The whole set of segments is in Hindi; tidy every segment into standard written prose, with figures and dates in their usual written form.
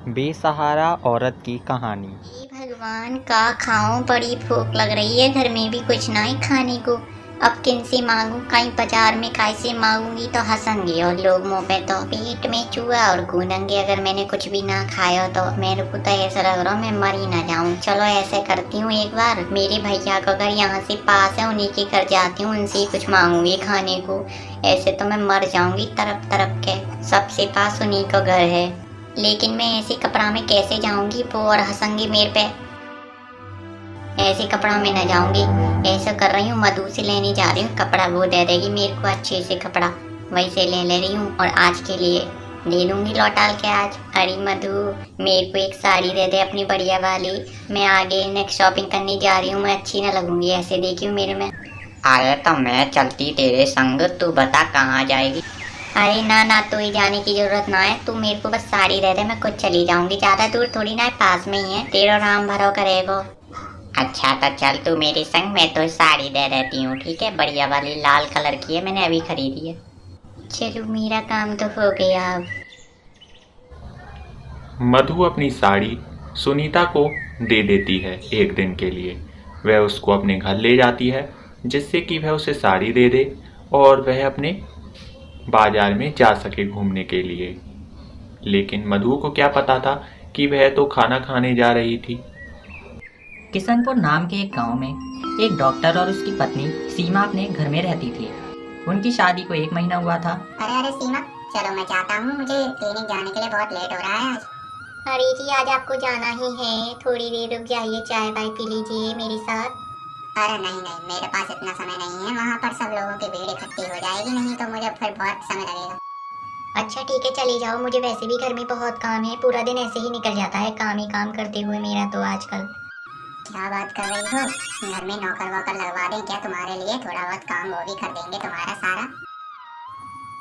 बेसहारा औरत की कहानी। हे भगवान, का खाऊं, बड़ी भूख लग रही है। घर में भी कुछ ना है खाने को। अब किन से मांगू? कहीं बाजार में कैसे मांगूंगी तो हंसेंगे और लोग मुंह पे। तो पेट में चूहा और गूंदेंगे अगर मैंने कुछ भी ना खाया तो। मेरे को तो ऐसा लग रहा मैं मर ही ना जाऊं। चलो ऐसे करती हूँ, एक बार मेरे भैया का घर यहाँ से पास है, उन्हीं के घर जाती हूँ, उनसे ही कुछ मांगूंगी खाने को। ऐसे तो मैं मर जाऊंगी तरफ तरफ के, सबसे पास उन्हीं का घर है। लेकिन मैं ऐसे कपड़ा में कैसे जाऊंगी? वो और हंसेंगे मेरे पे। ऐसे कपड़ा में न जाऊंगी। ऐसा कर रही हूँ, मधु से लेने जा रही हूँ कपड़ा, वो दे देगी मेरे को अच्छे से कपड़ा। वैसे ले रही हूँ और आज के लिए ले लूंगी लौटाल के आज। अरे मधु, मेरे को एक साड़ी दे दे अपनी बढ़िया वाली। मैं आगे नेक्स्ट शॉपिंग करने जा रही हूँ, मैं अच्छी ना लगूंगी ऐसे, देखी हूँ मेरे में। अरे तो मैं चलती तेरे संग, तू बता कहाँ जाएगी। अरे ना ना, तो ही जाने की जरूरत ना है, तू मेरे को बस साड़ी दे दे, मैं खुद चली जाऊंगी। ज्यादा दूर थोड़ी ना है, पास में ही है, तेरा राम भरो करेगो। अच्छा तो चल तू मेरे संग, मैं तो साड़ी दे देती हूँ, ठीक है। बढ़िया वाली लाल कलर की है, मैंने अभी खरीदी है। चलो मेरा काम तो हो गया अब। मधु अपनी साड़ी सुनीता को दे देती है एक दिन के लिए। वह उसको अपने घर ले जाती है जिससे कि वह उसे साड़ी दे दे और वह अपने बाजार में जा सके घूमने के लिए। लेकिन मधु को क्या पता था कि वह तो खाना खाने जा रही थी। किशनपुर नाम के एक गांव में एक डॉक्टर और उसकी पत्नी सीमा अपने घर में रहती थी। उनकी शादी को 1 महीना हुआ था। अरे अरे सीमा, चलो मैं जाता हूँ, मुझे क्लिनिक जाने के लिए बहुत लेट हो रहा है आज। अरे जी, आज आपको जाना ही है? थोड़ी देर रुक जाइए, चाय वाय पी लीजिए मेरे साथ। अरे नहीं नहीं, मेरे पास इतना समय नहीं है, वहाँ पर सब लोगों की भीड़ इकट्ठी हो जाएगी, नहीं तो मुझे फिर बहुत समय लगेगा। अच्छा ठीक है, चले जाओ, मुझे वैसे भी घर में बहुत काम है, पूरा दिन ऐसे ही निकल जाता है काम ही काम करते हुए मेरा तो आजकल। क्या बात कर रही हो? घर में नौकर वोकर लगवा दें क्या तुम्हारे लिए? थोड़ा बहुत काम वो भी कर देंगे तुम्हारा सारा।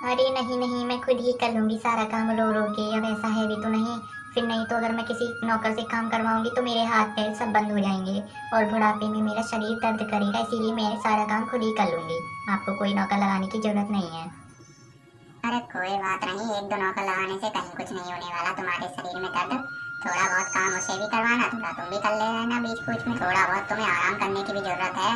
अरे नहीं नहीं, मैं खुद ही कर लूंगी सारा काम रो रो के। अब ऐसा है भी तो नहीं, फिर नहीं तो अगर मैं किसी नौकर से काम करवाऊंगी तो मेरे हाथ पैर सब बंद हो जाएंगे और बुढ़ापे में मेरा शरीर दर्द करेगा, इसीलिए मैं सारा काम खुद ही कर लूंगी। आपको कोई नौकर लगाने की जरूरत नहीं है। अरे कोई बात नहीं, 1-2 नौकर लगाने से कहीं कुछ नहीं होने वाला तुम्हारे शरीर में दर्द। थोड़ा बहुत काम उसे भी करवाना, थोड़ा तुम भी कर ले रहना बीच बीच में, थोड़ा बहुत तुम्हें आराम करने की भी जरूरत है।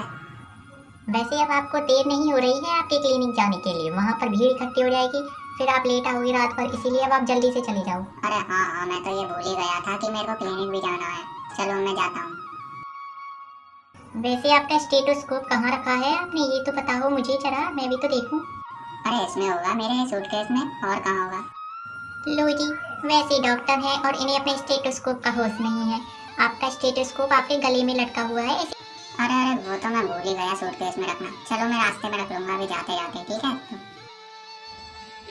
वैसे अब आपको देर नहीं हो रही है आपके क्लिनिक जाने के लिए? वहाँ पर भीड़ इकट्ठी हो जाएगी, फिर आप लेट आओगे रात भर, इसीलिए अब आप जल्दी से चले जाओ। अरे हाँ हाँ, मैं तो ये भूल ही गया था कि मेरे को क्लिनिक भी जाना है। चलो मैं जाता हूँ। वैसे आपका स्टेथोस्कोप कहाँ रखा है आपने? ये तो पता हो मुझे जरा, मैं भी तो देखूँ। अरे इसमें होगा, मेरे सूटकेस में, और कहाँ होगा? लो जी, वैसे डॉक्टर हैं और इन्हें अपने स्टेथोस्कोप का होश नहीं है। आपका स्टेथोस्कोप आपके गले में लटका हुआ है। अरे अरे, वो तो मैं भूल ही गया सूटकेस में रखना। चलो मैं रास्ते में रख लूंगा अभी जाते जाते, ठीक है?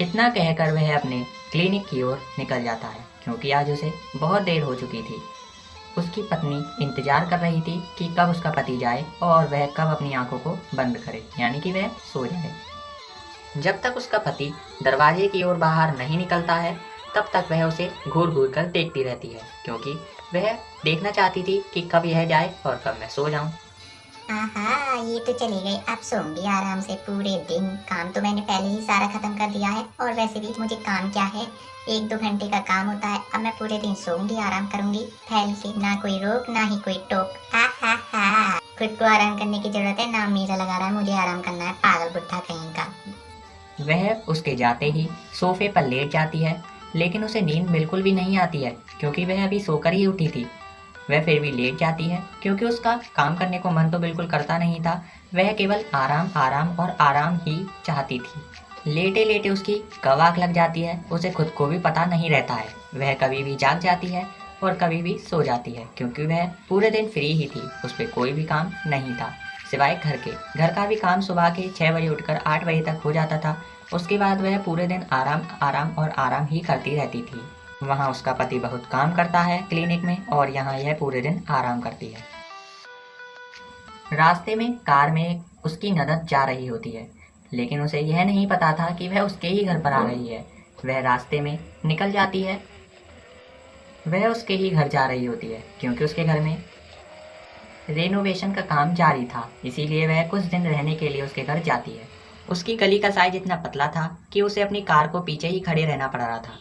इतना कहकर वह अपने क्लिनिक की ओर निकल जाता है, क्योंकि आज उसे बहुत देर हो चुकी थी। उसकी पत्नी इंतजार कर रही थी कि कब उसका पति जाए और वह कब अपनी आंखों को बंद करे, यानी कि वह सो जाए। जब तक उसका पति दरवाजे की ओर बाहर नहीं निकलता है तब तक वह उसे घूर घूर कर देखती रहती है, क्योंकि वह देखना चाहती थी कि कब यह जाए और कब मैं सो जाऊं। आहा, ये तो चली गई, अब सोऊंगी आराम से पूरे दिन। काम तो मैंने पहले ही सारा खत्म कर दिया है, और वैसे भी मुझे काम क्या है, 1-2 घंटे का काम होता है। अब मैं पूरे दिन सोऊंगी, आराम करूंगी फैल के, ना कोई रोक ना ही कोई टोक। हा, खुद को आराम करने की जरूरत है, नाम मेरा लगा रहा है मुझे आराम करना है, पागल बुड्ढा कहीं का। वह उसके जाते ही सोफे पर लेट जाती है, लेकिन उसे नींद बिल्कुल भी नहीं आती है, क्योंकि वह अभी सोकर ही उठी थी। वह फिर भी लेट जाती है, क्योंकि उसका काम करने को मन तो बिल्कुल करता नहीं था। वह केवल आराम आराम और आराम ही चाहती थी। लेटे लेटे उसकी कब आँख लग जाती है उसे खुद को भी पता नहीं रहता है। वह कभी भी जाग जाती है और कभी भी सो जाती है, क्योंकि वह पूरे दिन फ्री ही थी, उस पर कोई भी काम नहीं था सिवाय घर के। घर का भी काम सुबह के 6 बजे उठकर 8 बजे तक हो जाता था। उसके बाद वह पूरे दिन आराम आराम और आराम ही करती रहती थी। वहाँ उसका पति बहुत काम करता है क्लिनिक में, और यहाँ यह पूरे दिन आराम करती है। रास्ते में कार में उसकी ननद जा रही होती है, लेकिन उसे यह नहीं पता था कि वह उसके ही घर पर आ रही है। वह रास्ते में निकल जाती है, वह उसके ही घर जा रही होती है, क्योंकि उसके घर में रेनोवेशन का काम जारी था, इसीलिए वह कुछ दिन रहने के लिए उसके घर जाती है। उसकी गली का साइज इतना पतला था कि उसे अपनी कार को पीछे ही खड़े रहना पड़ रहा था।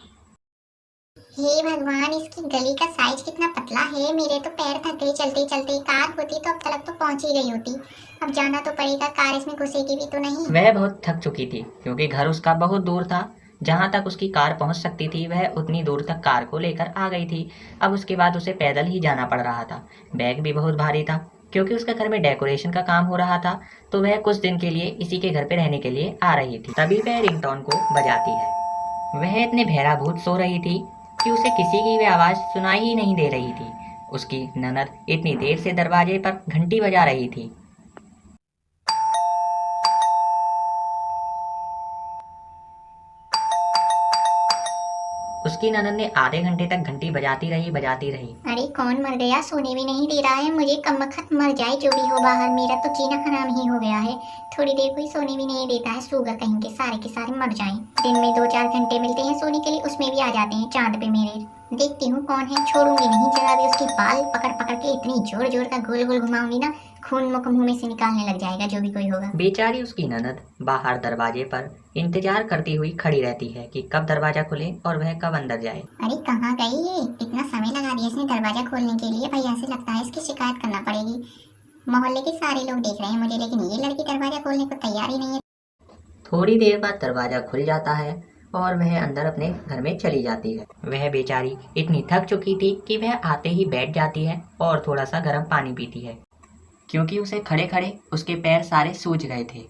हे भगवान, इसकी गली का साइज कितना पतला है। मेरे तो पैर थक गए चलते चलते। कार होती तो अब तक तो पहुंच ही गई होती। अब जाना तो पड़ेगा, कार इसमें घुसेगी भी तो नहीं। वह बहुत थक चुकी थी क्योंकि घर उसका बहुत दूर था। जहाँ तक उसकी कार पहुँच सकती थी वह उतनी दूर तक कार को लेकर आ गई थी। अब उसके बाद उसे पैदल ही जाना पड़ रहा था। बैग भी बहुत भारी था क्योंकि उसके घर में डेकोरेशन का काम हो रहा था, तो वह कुछ दिन के लिए इसी के घर पे रहने के लिए आ रही थी। तभी वह रिंगटोन को बजाती है। वह इतने भैराभूत सो रही थी कि उसे किसी की भी आवाज़ सुनाई ही नहीं दे रही थी। उसकी ननद इतनी देर से दरवाजे पर घंटी बजा रही थी। उसकी ननद ने आधे घंटे तक घंटी बजाती रही। अरे कौन मर गया, सोने भी नहीं दे रहा है मुझे। कमबख्त मर जाए जो भी हो बाहर, मेरा तो जीना हराम ही हो गया है। थोड़ी देर कोई सोने भी नहीं देता है। सूगर कहीं के सारे मर जाएं। दिन में 2-4 घंटे मिलते हैं सोने के लिए, उसमें भी आ जाते हैं चांद पे मेरे। देखती हूँ कौन है, छोड़ूंगी नहीं जरा भी। उसके बाल पकड़ पकड़ के इतनी जोर जोर का गोल गोल घुमाऊंगी ना, खून मुंह में से निकालने लग जाएगा जो भी कोई होगा। बेचारी उसकी ननद बाहर दरवाजे पर इंतजार करती हुई खड़ी रहती है कि कब दरवाजा खुले और वह कब अंदर जाए। अरे कहाँ गई ये? इतना समय लगा दिया इसने दरवाजा खोलने के लिए। भैया से लगता है इसकी शिकायत करना पड़ेगी। मोहल्ले के सारे लोग देख रहे हैं मुझे, लेकिन ये लड़की दरवाजा खोलने को तैयार ही नहीं है। थोड़ी देर बाद दरवाजा खुल जाता है और वह अंदर अपने घर में चली जाती है। वह बेचारी इतनी थक चुकी थी कि वह आते ही बैठ जाती है और थोड़ा सा गर्म पानी पीती है क्योंकि उसे खड़े खड़े उसके पैर सारे सूज गए थे।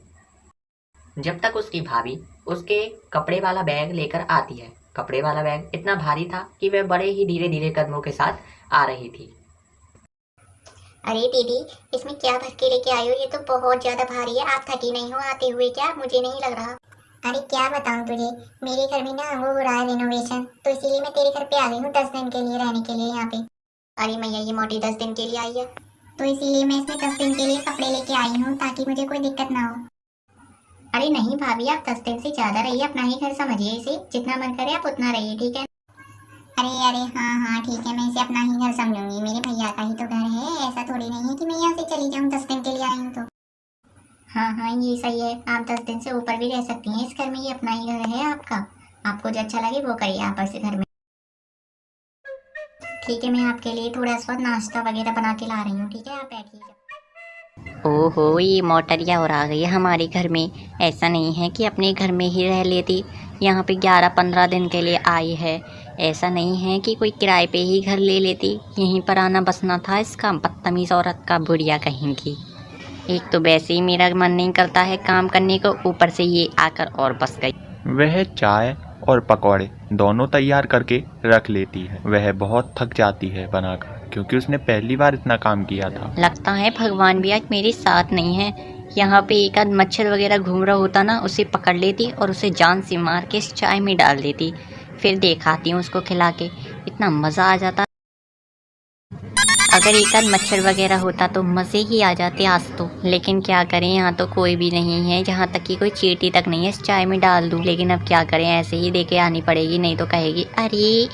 जब तक उसकी भाभी उसके कपड़े वाला बैग लेकर आती है। कपड़े वाला बैग इतना भारी था कि वह बड़े ही धीरे धीरे कदमों के साथ आ रही थी। अरे दीदी, इसमें क्या भर के लेके आई हो? ये तो बहुत ज्यादा भारी है। आप थकी नहीं हो आते हुए क्या? मुझे नहीं लग रहा। अरे क्या बताऊं तुझे, मेरे घर में ना वो हो रहा है रिनोवेशन, तो इसीलिए मैं तेरे घर पे आ गई हूँ 10 दिन के लिए रहने के लिए यहाँ पे। अरे मैया, ये मोटी 10 दिन के लिए आई है, तो इसीलिए मैं इसमें 10 दिन के लिए कपड़े लेके आई हूँ ताकि मुझे कोई दिक्कत ना हो। अरे नहीं भाभी, आप 10 दिन से ज्यादा रहिए, अपना ही घर समझिए इसे। जितना मन करे आप उतना रहिए, ठीक है? अरे हाँ ठीक है, मैं इसे अपना ही घर समझूंगी। मेरे भैया का ही तो घर है, ऐसा थोड़ी नहीं है कि मैं यहाँ से चली जाऊँ 10 दिन के लिए आई हूँ तो। हाँ ये सही है, आप 10 दिन से ऊपर भी रह सकती हैं इस घर में। ये अपना ही घर है आपका, आपको जो अच्छा लगे वो करिए आप इस घर में। ठीक है, मैं आपके लिए थोड़ा सा नाश्ता वगैरह बना के ला रही हूँ, ठीक है? आप बैठिए। ओहो, ये मोटरिया और आ गई है हमारे घर में। ऐसा नहीं है कि अपने घर में ही रह लेती, यहाँ पे 11-15 दिन के लिए आई है। ऐसा नहीं है कि कोई किराए पे ही घर ले लेती, यहीं पर आना बसना था इसका। बदतमीज़ औरत का, बुढ़िया कहीं की। एक तो वैसे ही मेरा मन नहीं करता है काम करने को, ऊपर से ये आकर और बस गई। वह चाय और पकौड़े दोनों तैयार करके रख लेती है। वह बहुत थक जाती है बनाकर, क्योंकि उसने पहली बार इतना काम किया था। लगता है भगवान भी आज मेरे साथ नहीं है। यहाँ पे एक आध मच्छर वगैरह घूम रहा होता ना, उसे पकड़ लेती और उसे जान से मार के इस चाय में डाल देती, फिर दिखाती हूँ उसको खिला के। इतना मज़ा आ जाता। अगर एक आध मच्छर वगैरह होता तो मज़े ही आ जाते आज तो। लेकिन क्या करें, यहाँ तो कोई भी नहीं है, जहाँ तक कि कोई चींटी तक नहीं है इस चाय में डाल दूँ। लेकिन अब क्या करें, ऐसे ही देके आनी पड़ेगी, नहीं तो कहेगी अरे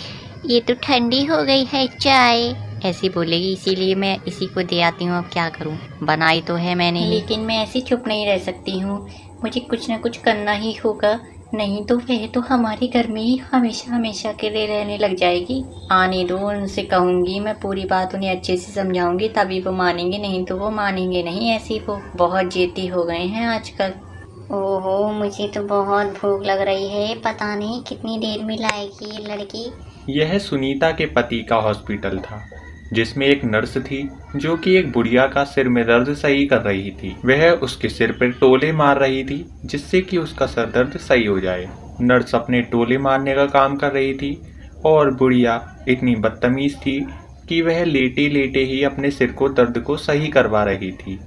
ये तो ठंडी हो गई है चाय, ऐसी बोलेगी। इसीलिए मैं इसी को दे आती हूँ। अब क्या करूँ, बनाई तो है मैंने, लेकिन मैं ऐसे चुप नहीं रह सकती हूँ। मुझे कुछ ना कुछ करना ही होगा, नहीं तो वह तो हमारे घर में ही हमेशा हमेशा के लिए रहने लग जाएगी। आने दो, उनसे कहूँगी मैं पूरी बात, उन्हें अच्छे से समझाऊंगी, तभी वो मानेंगे, नहीं तो वो मानेंगे नहीं। ऐसी वो बहुत जिद्दी हो गए हैं आजकल। ओहो, मुझे तो बहुत भूख लग रही है, पता नहीं कितनी देर में लाएगी ये लड़की। यह सुनीता के पति का हॉस्पिटल था, जिसमें एक नर्स थी जो कि एक बुढ़िया का सिर में दर्द सही कर रही थी। वह उसके सिर पर टोले मार रही थी जिससे कि उसका सर दर्द सही हो जाए। नर्स अपने टोले मारने का काम कर रही थी और बुढ़िया इतनी बदतमीज थी कि वह लेटे लेटे ही अपने सिर को दर्द को सही करवा रही थी।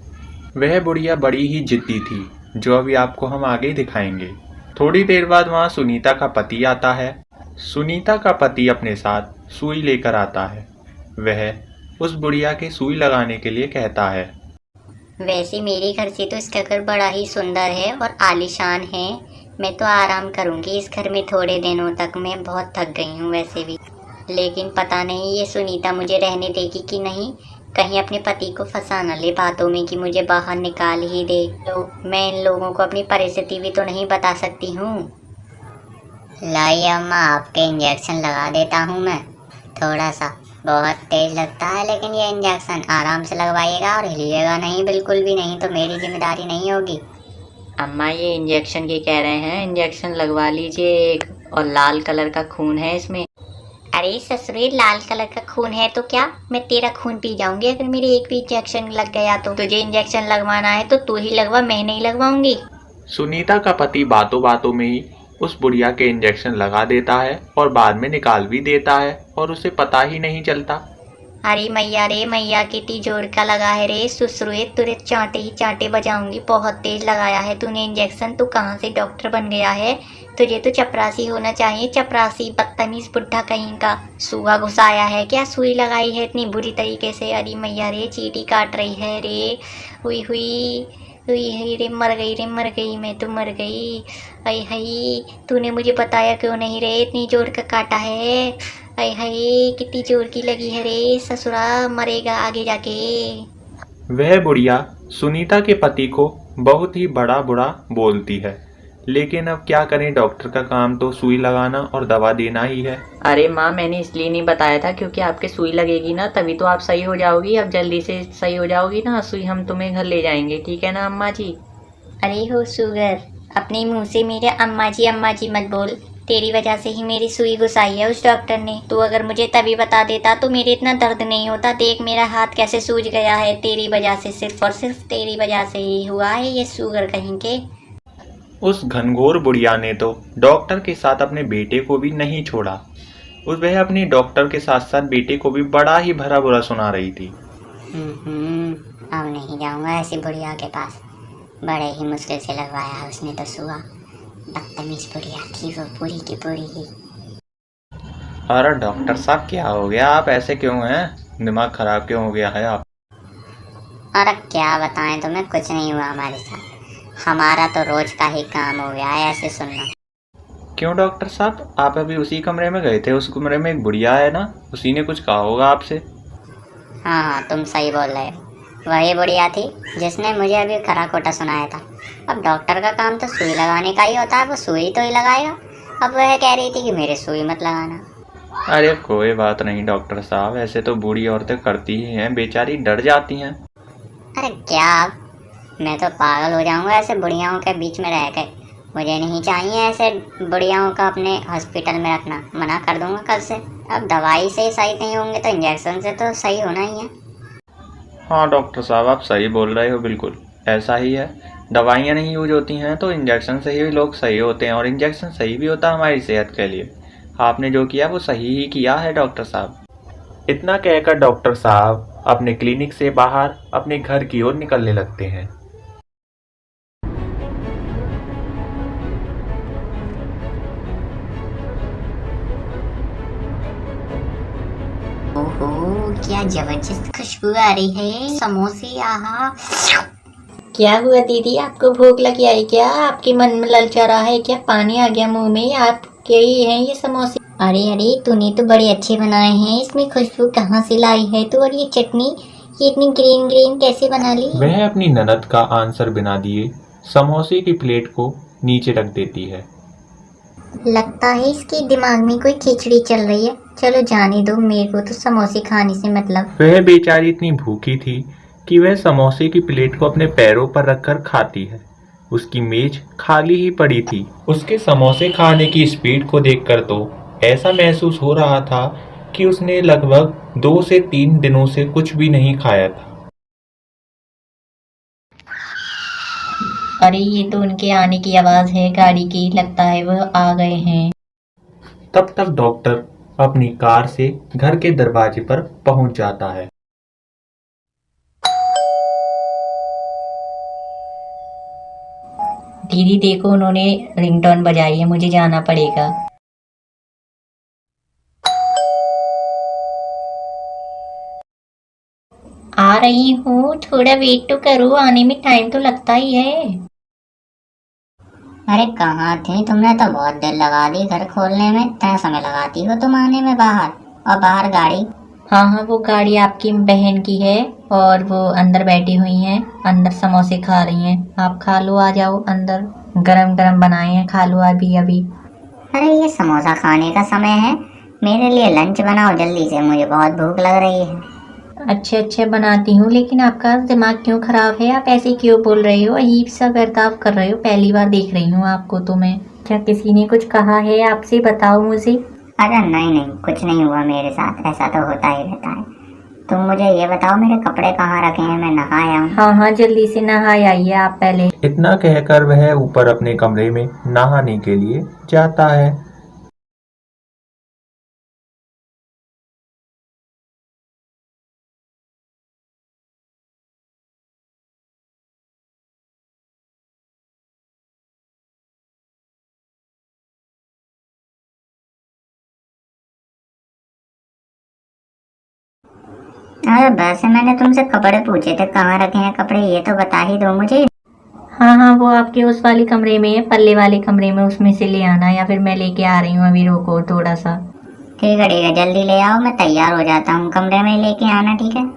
वह बुढ़िया बड़ी ही जिद्दी थी, जो अभी आपको हम आगे दिखाएंगे। थोड़ी देर बाद वहाँ सुनीता का पति आता है। सुनीता का पति अपने साथ सुई लेकर आता है। वह उस बुढ़िया के सुई लगाने के लिए कहता है। वैसे मेरे घर से तो इसका घर बड़ा ही सुंदर है और आलीशान है। मैं तो आराम करूंगी इस घर में थोड़े दिनों तक, मैं बहुत थक गई हूँ वैसे भी। लेकिन पता नहीं ये सुनीता मुझे रहने देगी कि नहीं, कहीं अपने पति को फंसा न ले बातों में कि मुझे बाहर निकाल ही दे। तो मैं इन लोगों को अपनी परिस्थिति भी तो नहीं बता सकती हूँ। लाइए अम्मा, आपके इंजेक्शन लगा देता हूँ मैं। थोड़ा सा, बहुत तेज लगता है लेकिन ये इंजेक्शन आराम से लगवाइएगा और हिलिएगा नहीं, बिल्कुल भी नहीं, तो मेरी जिम्मेदारी नहीं होगी। अम्मा ये इंजेक्शन की कह रहे हैं, इंजेक्शन लगवा लीजिए एक, और लाल कलर का खून है इसमें। अरे ससुरे, लाल कलर का खून है तो क्या, मैं तेरा खून पी जाऊंगी अगर मेरे एक भी इंजेक्शन लग गया तो। तुझे इंजेक्शन लगवाना है तो तू ही लगवा, मैं नहीं लगवाऊंगी। सुनीता का पति बातों बातों में ही उस बुढ़िया के इंजेक्शन लगा देता है और बाद में निकाल भी देता है और उसे पता ही नहीं चलता। अरे मैया रे मैया, कितनी जोर का लगा है रे ससुरे, तुझे चांटे ही चांटे बजाऊंगी, बहुत तेज लगाया है तूने इंजेक्शन। तू कहाँ से डॉक्टर बन गया है, तुझे तो चपरासी होना चाहिए, चपरासी, बदतमीज बुढ़ा कहीं का। सुआ घुसाया है क्या, सुई लगाई है इतनी बुरी तरीके से। अरे मैया रे, चीटी काट रही है रे, हुई हुई हुई रे, मर गई मैं तो मर गई। अय हई, तूने मुझे बताया क्यों नहीं रे, इतनी जोर का काटा है। अय हई, कितनी जोर की लगी है रे, ससुरा मरेगा आगे जाके। वह बुढ़िया सुनीता के पति को बहुत ही बड़ा बुरा बोलती है, लेकिन अब क्या करें, डॉक्टर का काम तो सुई लगाना और दवा देना ही है। अरे माँ, मैंने इसलिए नहीं बताया था क्योंकि आपके सुई लगेगी ना तभी तो आप सही हो जाओगी। अब जल्दी से सही हो जाओगी ना, सुई हम तुम्हें घर ले जाएंगे, ठीक है ना अम्मा जी। अरे हो सुगर, अपने मुंह से मेरे अम्मा जी मत बोल, तेरी वजह से ही मेरी सुई घुसाई है उस डॉक्टर ने। तू अगर मुझे तभी बता देता तो मेरे इतना दर्द नहीं होता। देख मेरा हाथ कैसे सूज गया है, तेरी वजह से, सिर्फ और सिर्फ तेरी वजह से ही हुआ है ये, सुगर कहीं के। उस घनघोर बुढ़िया ने तो डॉक्टर के साथ अपने बेटे को भी नहीं छोड़ा। वह अपने डॉक्टर के साथ साथ बेटे को भी बड़ा ही भरा बुरा सुना रही थी। अब नहीं जाऊंगा ऐसी बुढ़िया के पास, बड़े ही मुश्किल से लगवाया उसने तो सुआ। बदतमीज बुढ़िया थी वो, पूरी की पूरी ही। अरे डॉक्टर साहब, क्या हो गया, आप ऐसे क्यों हैं, दिमाग खराब क्यों हो गया है आप? अरे क्या बताएं तुम्हें, कुछ नहीं हुआ हमारे साथ, हमारा तो रोज का ही काम हो गया है ऐसे सुनना। क्यों डॉक्टर साहब, आप अभी उसी कमरे में गए थे, उस कमरे में एक बुढ़िया है ना, उसी ने कुछ कहा होगा आपसे। हाँ, तुम सही बोल रहे हो, वही बुढ़िया थी जिसने मुझे अभी खरा खोटा सुनाया था। अब डॉक्टर का काम तो सुई लगाने का ही होता है, वो सुई तो ही लगाएगा। अब वह कह रही थी कि मेरे सुई मत लगाना। अरे कोई बात नहीं डॉक्टर साहब, ऐसे तो बूढ़ी औरतें करती ही हैं, बेचारी डर जाती हैं। अरे क्या, मैं तो पागल हो जाऊंगा ऐसे बुढ़ियाओं के बीच में रह के। मुझे नहीं चाहिए ऐसे बुढ़ियाओं का अपने हॉस्पिटल में रखना, मना कर दूंगा कल से। अब दवाई से सही नहीं होंगे तो इंजेक्शन से तो सही होना ही है। हाँ डॉक्टर साहब, आप सही बोल रहे हो, बिल्कुल ऐसा ही है। दवाइयाँ नहीं यूज होती हैं तो इंजेक्शन से ही लोग सही होते हैं, और इंजेक्शन सही भी होता है हमारी सेहत के लिए। आपने जो किया वो सही ही किया है डॉक्टर साहब। इतना कहकर डॉक्टर साहब अपने क्लिनिक से बाहर अपने घर की ओर निकलने लगते हैं। ओहो, क्या जबरदस्त खुशबू आ रही है, समोसे, आहा। क्या हुआ दीदी, आपको भूख लगी आई क्या? आपके मन में ललचा रहा है क्या? पानी आ गया मुंह में? आप क्या ही हैं ये समोसे? अरे तूने तो बड़े अच्छे बनाए हैं, इसमें खुशबू कहाँ से लाई है तू? और ये चटनी, ये इतनी ग्रीन ग्रीन कैसे बना ली? वह अपनी ननद का आंसर बिना दिए समोसे की प्लेट को नीचे रख देती है। लगता है इसके दिमाग में कोई खिचड़ी चल रही है। चलो जाने दो, मेरे को तो समोसे खाने से मतलब। वह बेचारी इतनी भूखी थी कि वह समोसे की प्लेट को अपने पैरों पर रखकर खाती है। उसकी मेज खाली ही पड़ी थी। उसके समोसे खाने की स्पीड को देखकर तो ऐसा महसूस हो रहा था कि उसने लगभग 2 से 3 दिनों से कुछ भी नहीं खाया था। अरे ये तो उनके आने की आवाज है गाड़ी की, लगता है वह आ गए हैं। तब तक डॉक्टर अपनी कार से घर के दरवाजे पर पहुंच जाता है। दीदी देखो, उन्होंने रिंगटोन बजाई है, मुझे जाना पड़ेगा। आ रही हूँ, थोड़ा वेट तो करो, आने में टाइम तो लगता ही है। अरे कहाँ थी, तुमने तो बहुत देर लगा दी घर खोलने में, इतना समय लगाती हो तुम आने में बाहर, और बाहर गाड़ी। हाँ, वो गाड़ी आपकी बहन की है और वो अंदर बैठी हुई हैं, अंदर समोसे खा रही हैं। आप खा लो, आ जाओ अंदर, गरम गरम बनाए हैं, खा लो अभी अभी। अरे ये समोसा खाने का समय है, मेरे लिए लंच बनाओ जल्दी से, मुझे बहुत भूख लग रही है। अच्छे अच्छे बनाती हूँ, लेकिन आपका दिमाग क्यों खराब है? आप ऐसे क्यों बोल रहे हो? अजीब सा बर्ताव कर रहे हो। पहली बार देख रही हूँ आपको तो मैं। क्या किसी ने कुछ कहा है आपसे? बताओ मुझे। अरे नहीं नहीं, कुछ नहीं हुआ मेरे साथ, ऐसा तो होता ही रहता है। तुम मुझे ये बताओ मेरे कपड़े कहाँ रखे हैं, मैं नहा आया हूँ। हाँ हाँ, जल्दी से नहा आइए आप पहले। इतना कहकर वह ऊपर अपने कमरे में नहाने के लिए जाता है। अरे वैसे मैंने तुमसे कपड़े पूछे थे, कहाँ रखे हैं कपड़े, ये तो बता ही दो मुझे। हाँ हाँ, वो आपके उस वाले कमरे में है, पल्ले वाले कमरे में, उसमें से ले आना, या फिर मैं लेके आ रही हूँ अभी, रोको थोड़ा सा। ठीक है जल्दी ले आओ, मैं तैयार हो जाता हूँ, कमरे में लेके आना, ठीक है।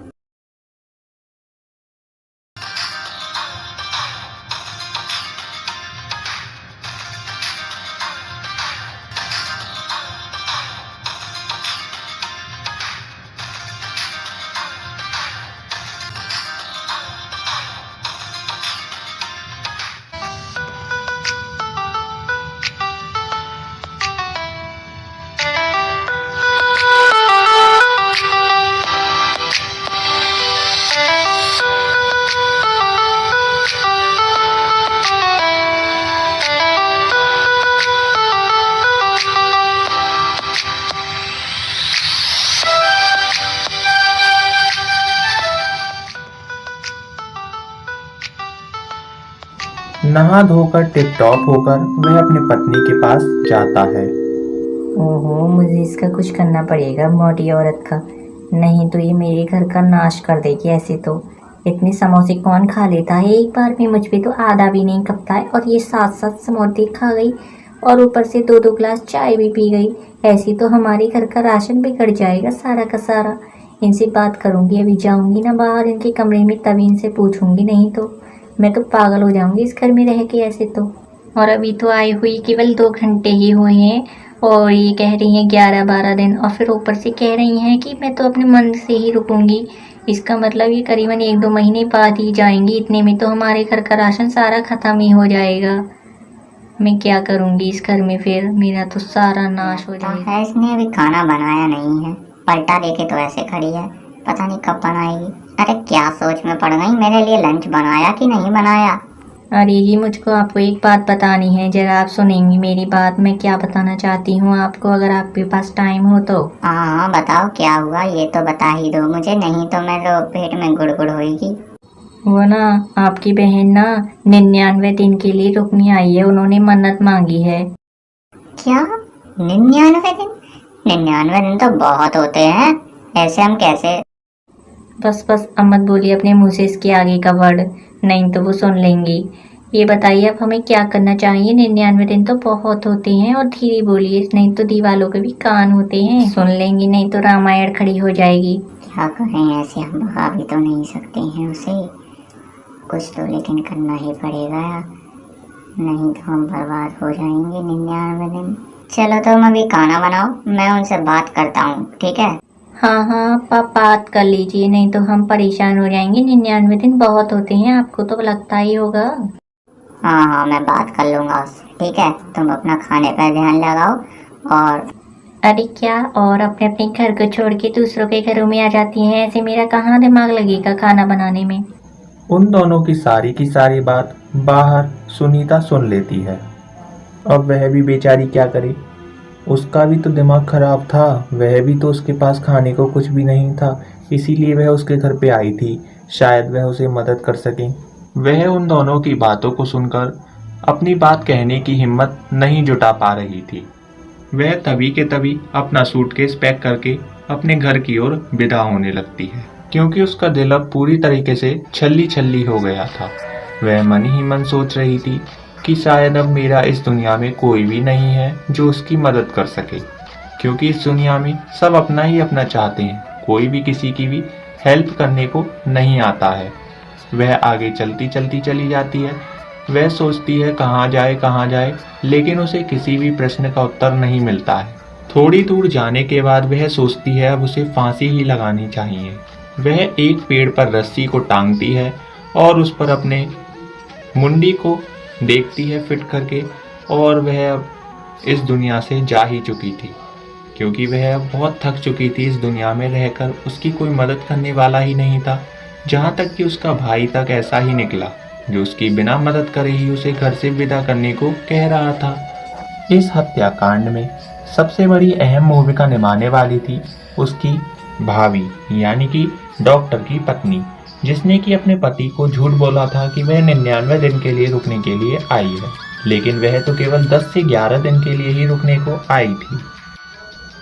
नहा धोकर टिप टॉप होकर वह अपनी पत्नी के पास जाता है। ओहो, मुझे इसका कुछ करना पड़ेगा, मोटी औरत का। नहीं तो ये मेरे घर का नाश कर देगी। ऐसे तो इतने समोसे कौन खा लेता है एक बार में? मुझ पे तो आधा भी नहीं खपता है, और ये 7-7 समोसे खा गई, और ऊपर से 2-2 ग्लास चाय भी पी गई। ऐसे तो हमारे घर का राशन बिगड़ जाएगा सारा का सारा। इनसे बात करूंगी, अभी जाऊंगी ना बाहर इनके कमरे में, तभी इनसे पूछूंगी, नहीं तो मैं तो पागल हो जाऊंगी इस घर में रह के ऐसे तो। और अभी तो आई हुई केवल 2 घंटे ही हुए हैं, और ये कह रही हैं 11-12 दिन, और फिर ऊपर से कह रही हैं कि मैं तो अपने मन से ही रुकूंगी। इसका मतलब ये करीबन 1-2 महीने बाद ही जाएंगी। इतने में तो हमारे घर का राशन सारा ख़त्म ही हो जाएगा। मैं क्या करूंगी इस घर में? फिर मेरा तो सारा नाश हो जाएगा। है इसने अभी खाना बनाया नहीं है, पलटा देके तो ऐसे खड़ी है, पता नहीं कब बनाएगी। अरे क्या सोच में पड़ गई, मेरे लिए लंच बनाया कि नहीं बनाया। अरे जी, मुझको आपको एक बात बतानी है, जरा आप सुनेंगी मेरी बात। मैं क्या बताना चाहती हूँ आपको, अगर आपके पास टाइम हो तो। हाँ बताओ क्या हुआ, ये तो बता ही दो मुझे, नहीं तो मेरे पेट में गुड़गुड़ होगी। वो ना, आपकी बहन ना 99 दिन के लिए रुकनी आई है, उन्होंने मन्नत मांगी है। क्या 99 दिन? 99 दिन तो बहुत होते हैं, ऐसे हम कैसे। बस बस, अब मत बोलिए अपने मुंह से इसके आगे का वर्ड, नहीं तो वो सुन लेंगी। ये बताइए अब हमें क्या करना चाहिए? 99 दिन तो बहुत होते हैं, और धीरे बोलिए, नहीं तो दीवालों के भी कान होते हैं, सुन लेंगी, नहीं तो रामायण खड़ी हो जाएगी। क्या करें, ऐसे हम भगा भी तो नहीं सकते हैं उसे, कुछ तो लेकिन करना ही पड़ेगा, नहीं तो हम बर्बाद हो जाएंगे 99 दिन। चलो तुम अभी खाना बनाओ, मैं उनसे बात करता हूँ, ठीक है। हाँ हाँ, आप बात कर लीजिए, नहीं तो हम परेशान हो जाएंगे। 99 दिन बहुत होते हैं, आपको तो लगता ही होगा। हाँ मैं बात कर लूँगा उससे, ठीक है। तुम अपना खाने पर ध्यान लगाओ। और अरे क्या, और अपने अपने घर को छोड़ के दूसरों के घरों में आ जाती हैं, ऐसे मेरा कहाँ दिमाग लगेगा खाना बनाने में। उन दोनों की सारी बात बाहर सुनीता सुन लेती है। अब वह भी बेचारी क्या करे, उसका भी तो दिमाग खराब था, वह भी तो उसके पास खाने को कुछ भी नहीं था, इसीलिए वह उसके घर पे आई थी, शायद वह उसे मदद कर सके। वह उन दोनों की बातों को सुनकर अपनी बात कहने की हिम्मत नहीं जुटा पा रही थी। वह तभी के तभी अपना सूटकेस पैक करके अपने घर की ओर विदा होने लगती है, क्योंकि उसका दिल अब पूरी तरीके से छल्ली छल्ली हो गया था। वह मन ही मन सोच रही थी कि शायद अब मेरा इस दुनिया में कोई भी नहीं है जो उसकी मदद कर सके, क्योंकि इस दुनिया में सब अपना ही अपना चाहते हैं, कोई भी किसी की भी हेल्प करने को नहीं आता है। वह आगे चलती चलती चली जाती है वह सोचती है कहाँ जाए, लेकिन उसे किसी भी प्रश्न का उत्तर नहीं मिलता है। थोड़ी दूर जाने के बाद वह सोचती है अब उसे फांसी ही लगानी चाहिए। वह एक पेड़ पर रस्सी को टांगती है और उस पर अपने मुंडी को देखती है फिट करके, और वह अब इस दुनिया से जा ही चुकी थी, क्योंकि वह अब बहुत थक चुकी थी इस दुनिया में रहकर। उसकी कोई मदद करने वाला ही नहीं था, जहाँ तक कि उसका भाई तक ऐसा ही निकला, जो उसकी बिना मदद करे ही उसे घर से विदा करने को कह रहा था। इस हत्याकांड में सबसे बड़ी अहम भूमिका निभाने वाली थी उसकी भाभी, यानी कि डॉक्टर की पत्नी, जिसने कि अपने पति को झूठ बोला था कि वह 99 दिन के लिए रुकने के लिए आई है, लेकिन वह तो केवल 10 से 11 दिन के लिए ही रुकने को आई थी।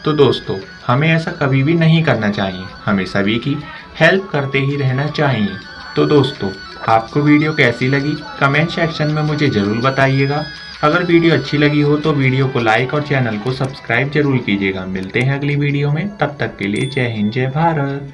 तो दोस्तों, हमें ऐसा कभी भी नहीं करना चाहिए, हमें सभी की हेल्प करते ही रहना चाहिए। तो दोस्तों, आपको वीडियो कैसी लगी कमेंट सेक्शन में मुझे ज़रूर बताइएगा। अगर वीडियो अच्छी लगी हो तो वीडियो को लाइक और चैनल को सब्सक्राइब जरूर कीजिएगा। मिलते हैं अगली वीडियो में, तब तक के लिए जय हिंद जय भारत।